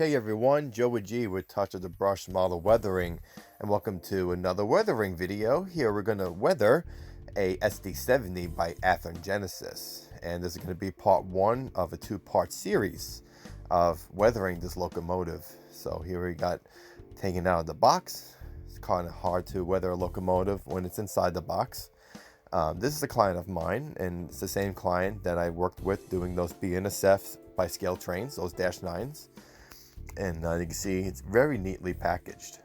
Hey everyone, Joey G with Touch of the Brush Model Weathering, and welcome to another weathering video. Here we're going to weather a SD70 by Athearn Genesis, and this is going to be part one of a two-part series of weathering this locomotive. So here we got taken out of the box. It's kind of hard to weather a locomotive when it's inside the box. This is a client of mine, and it's the same client that I worked with doing those BNSF by scale trains, those Dash 9s. And you can see it's very neatly packaged.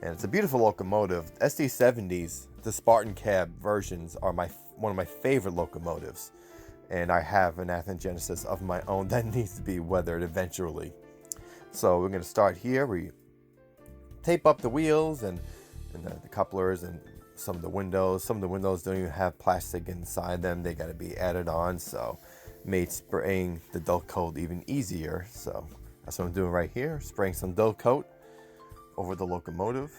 And it's a beautiful locomotive. SD70s, the Spartan cab versions, are one of my favorite locomotives. And I have an Athearn Genesis of my own that needs to be weathered eventually. So we're going to start here. We tape up the wheels and the couplers and some of the windows. Some of the windows don't even have plastic inside them. They got to be added on, so made spraying the dull coat even easier. So that's what I'm doing right here, spraying some dull coat over the locomotive,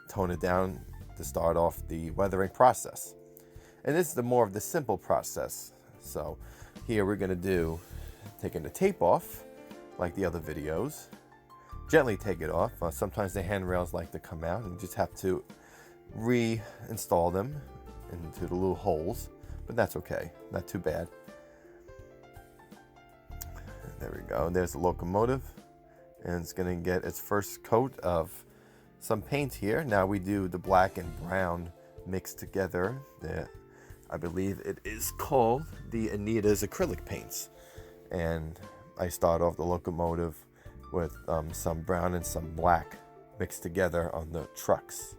tone it down to start off the weathering process. And this is the more of the simple process. So here we're going to do taking the tape off like the other videos. Gently take it off. Sometimes the handrails like to come out and you just have to reinstall them into the little holes, but that's okay, not too bad. There we go. There's the locomotive, and it's going to get its first coat of some paint here. Now we do the black and brown mixed together. I believe it is called the Anita's acrylic paints. And I start off the locomotive with some brown and some black mixed together on the trucks.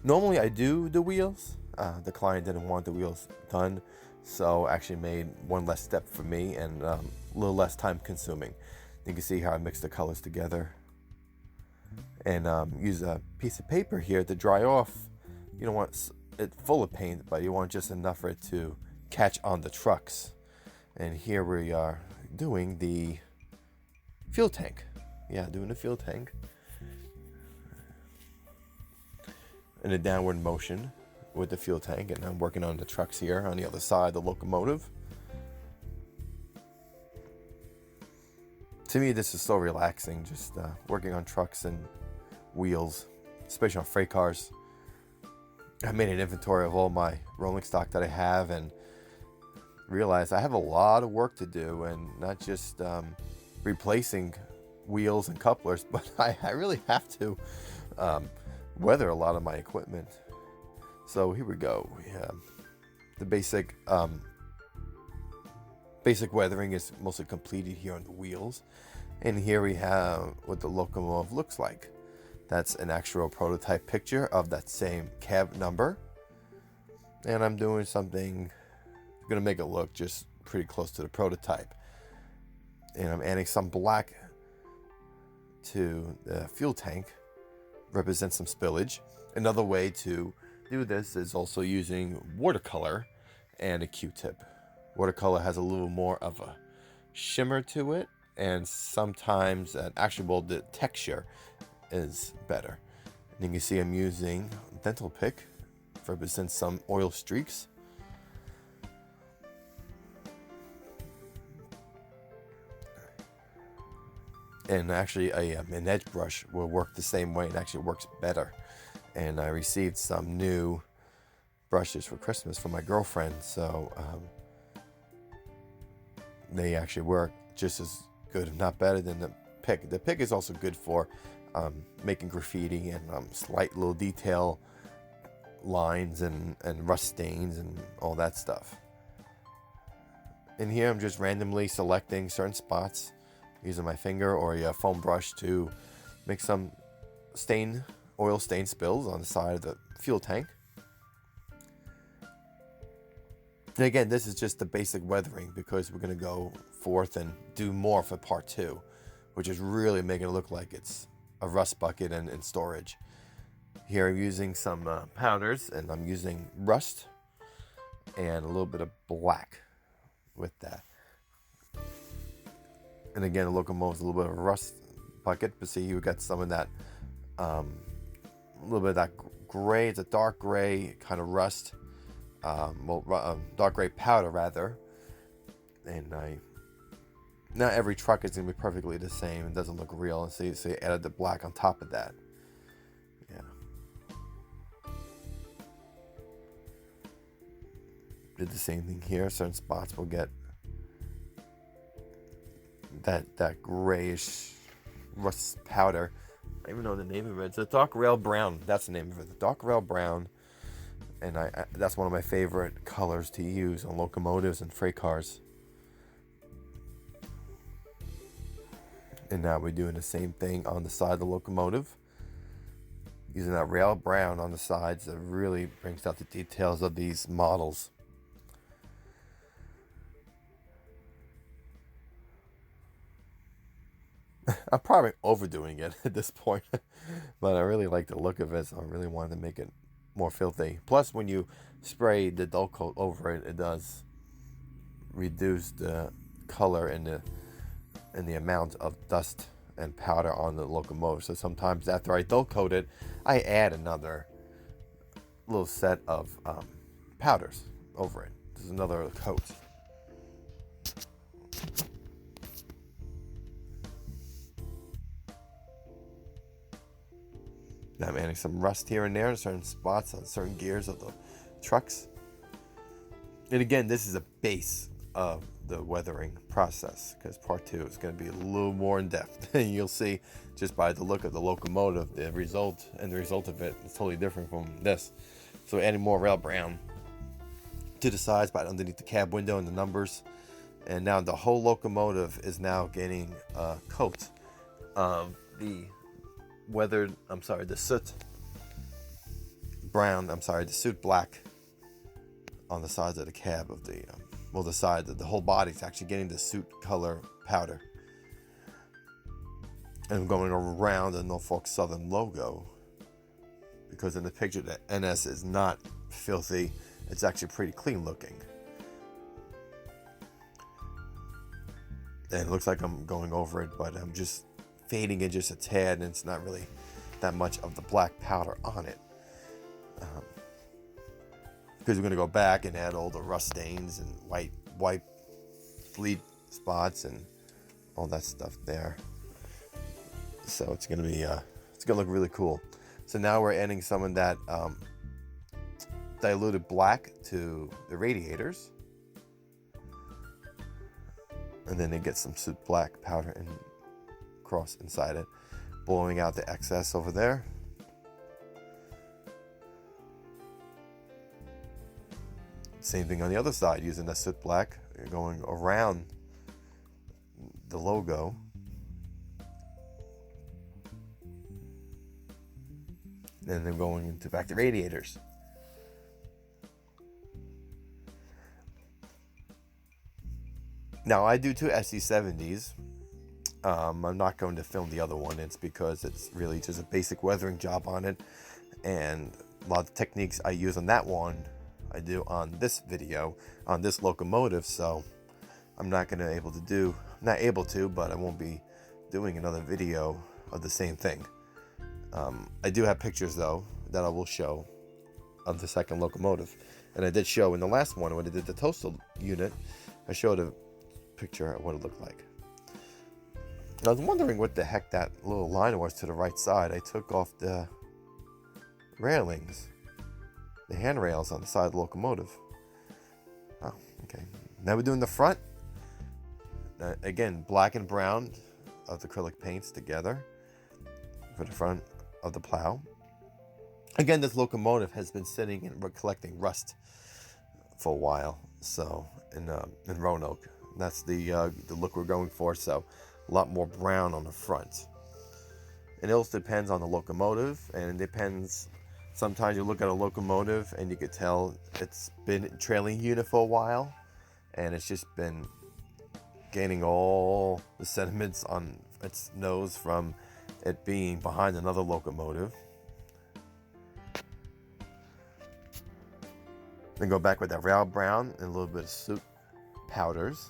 Normally I do the wheels. The client didn't want the wheels done, so actually made one less step for me and a little less time consuming. You can see how I mix the colors together and use a piece of paper here to dry off. You don't want it full of paint, but you want just enough for it to catch on the trucks. And here we are doing the fuel tank. Yeah, doing the fuel tank in a downward motion with the fuel tank, and I'm working on the trucks here on the other side of the locomotive. To me, this is so relaxing, just working on trucks and wheels, especially on freight cars. I made an inventory of all my rolling stock that I have and realized I have a lot of work to do, and not just replacing wheels and couplers, but I really have to weather a lot of my equipment. So here we go. We have the basic weathering is mostly completed here on the wheels. And here we have what the locomotive looks like. That's an actual prototype picture of that same cab number. And I'm doing something, I'm gonna make it look just pretty close to the prototype. And I'm adding some black to the fuel tank, represents some spillage. Another way to do this is also using watercolor and a Q-tip. Watercolor has a little more of a shimmer to it, and sometimes the texture is better. And you can see I'm using dental pick to represent some oil streaks. And actually an edge brush will work the same way. It actually works better. And I received some new brushes for Christmas from my girlfriend, so they actually work just as good, if not better, than the pick. The pick is also good for making graffiti and slight little detail lines and rust stains and all that stuff. And here I'm just randomly selecting certain spots using my finger or a foam brush to make some oil stain spills on the side of the fuel tank. And again, this is just the basic weathering because we're going to go forth and do more for part two, which is really making it look like it's a rust bucket and storage. Here I'm using some powders, and I'm using rust and a little bit of black with that. And again, the locomotive is a little bit of a rust bucket, but see, you got some of that, a little bit of that gray. It's a dark gray kind of rust, dark gray powder rather. And I Not every truck is going to be perfectly the same. It doesn't look real. And so you added the black on top of that. Yeah. Did the same thing here. Certain spots will get that grayish rust powder. I don't even know the name of it. It's a dark rail brown. That's the name of it. The dark rail brown. And that's one of my favorite colors to use on locomotives and freight cars. And now we're doing the same thing on the side of the locomotive. Using that rail brown on the sides that really brings out the details of these models. I'm probably overdoing it at this point, but I really like the look of it, so I really wanted to make it more filthy. Plus, when you spray the dull coat over it, it does reduce the color and the amount of dust and powder on the locomotive. So sometimes after I dull coat it, I add another little set of powders over it. This is another coat. Now I'm adding some rust here and there in certain spots on certain gears of the trucks. And again, this is a base of the weathering process, because part 2 is going to be a little more in depth. And you'll see just by the look of the locomotive, the result of it is totally different from this. So adding more rail brown to the sides, but underneath the cab window and the numbers. And now the whole locomotive is now getting a coat of the soot brown, the soot black on the sides of the cab of the, the whole body's actually getting the soot color powder. And I'm going around the Norfolk Southern logo, because in the picture the NS is not filthy, it's actually pretty clean looking. And it looks like I'm going over it, but I'm just fading it just a tad, and it's not really that much of the black powder on it. Because we're going to go back and add all the rust stains and white bleed spots and all that stuff there. So it's going to be it's going to look really cool. So now we're adding some of that diluted black to the radiators, and then they get some soot black powder and cross inside it, blowing out the excess over there. Same thing on the other side, using the soot black, going around the logo. And then going into back to radiators. Now I do 2 SD70s. I'm not going to film the other one. It's because it's really just a basic weathering job on it, and a lot of the techniques I use on that one I do on this video, on this locomotive. So I'm not but I won't be doing another video of the same thing. I do have pictures though that I will show of the second locomotive, and I did show in the last one when I did the toastal unit. I showed a picture of what it looked like. I was wondering what the heck that little line was to the right side. I took off the railings, the handrails on the side of the locomotive. Oh, okay. Now we're doing the front. Again, black and brown of the acrylic paints together for the front of the plow. Again, this locomotive has been sitting and collecting rust for a while. So in Roanoke, that's the look we're going for. So a lot more brown on the front. And it also depends on the locomotive, and it depends. Sometimes you look at a locomotive and you could tell it's been trailing unit for a while, and it's just been gaining all the sediments on its nose from it being behind another locomotive. Then go back with that rail brown and a little bit of soot powders.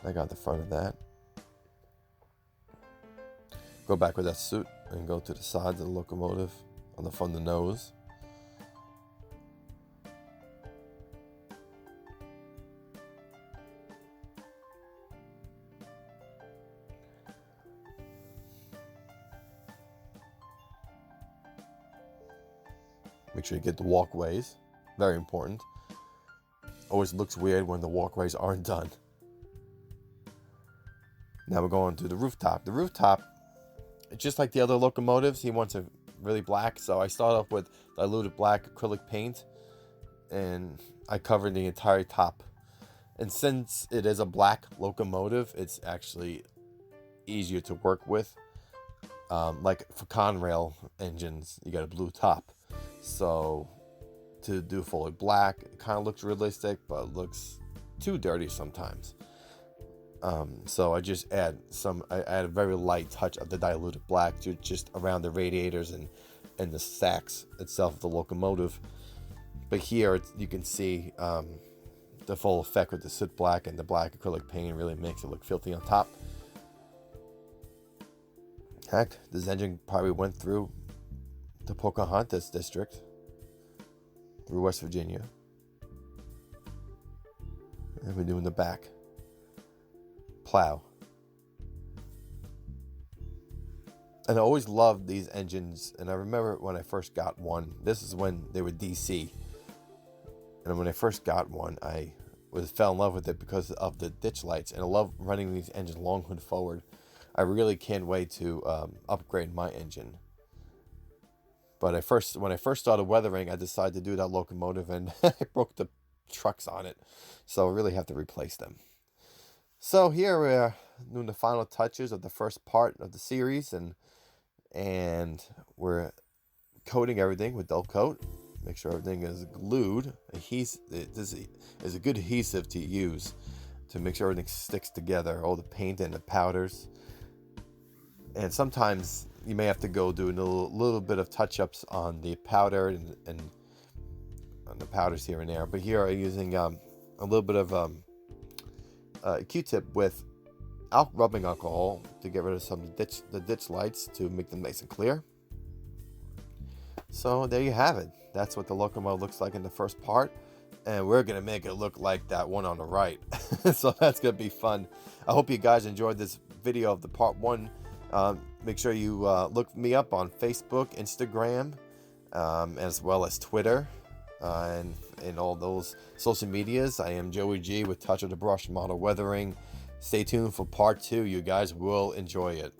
I got the front of that. Go back with that soot and go to the sides of the locomotive on the front of the nose. Make sure you get the walkways. Very important. Always looks weird when the walkways aren't done. Now we're going to the rooftop. The rooftop, just like the other locomotives, he wants it really black. So I start off with diluted black acrylic paint, and I covered the entire top. And since it is a black locomotive, it's actually easier to work with. Like for Conrail engines, you got a blue top. So to do fully black, it kind of looks realistic, but it looks too dirty sometimes. So I just add a very light touch of the diluted black to just around the radiators and the stacks itself of the locomotive. But here you can see the full effect with the soot black, and the black acrylic paint really makes it look filthy on top. Heck, this engine probably went through the Pocahontas district, through West Virginia. And we're doing the back. Plow. And I always loved these engines, and I remember when I first got one, this is when they were DC. And when I first got one, I fell in love with it because of the ditch lights, and I love running these engines long hood forward. I really can't wait to upgrade my engine. But when I first started weathering, I decided to do that locomotive, and I broke the trucks on it. So I really have to replace them. So here we're doing the final touches of the first part of the series, and we're coating everything with dull coat. Make sure everything is glued. This is a good adhesive to use to make sure everything sticks together, all the paint and the powders. And sometimes you may have to go do a little bit of touch-ups on the powder and on the powders here and there. But here I'm using a little bit of a Q-tip with rubbing alcohol to get rid of some of the ditch lights to make them nice and clear. So there you have it. That's what the locomotive looks like in the first part, and we're gonna make it look like that one on the right. So that's gonna be fun. I hope you guys enjoyed this video of the part 1. Make sure you look me up on Facebook, Instagram, as well as Twitter, and in all those social medias. I am Joey G with Touch of the Brush Model Weathering. Stay tuned for part 2. You guys will enjoy it.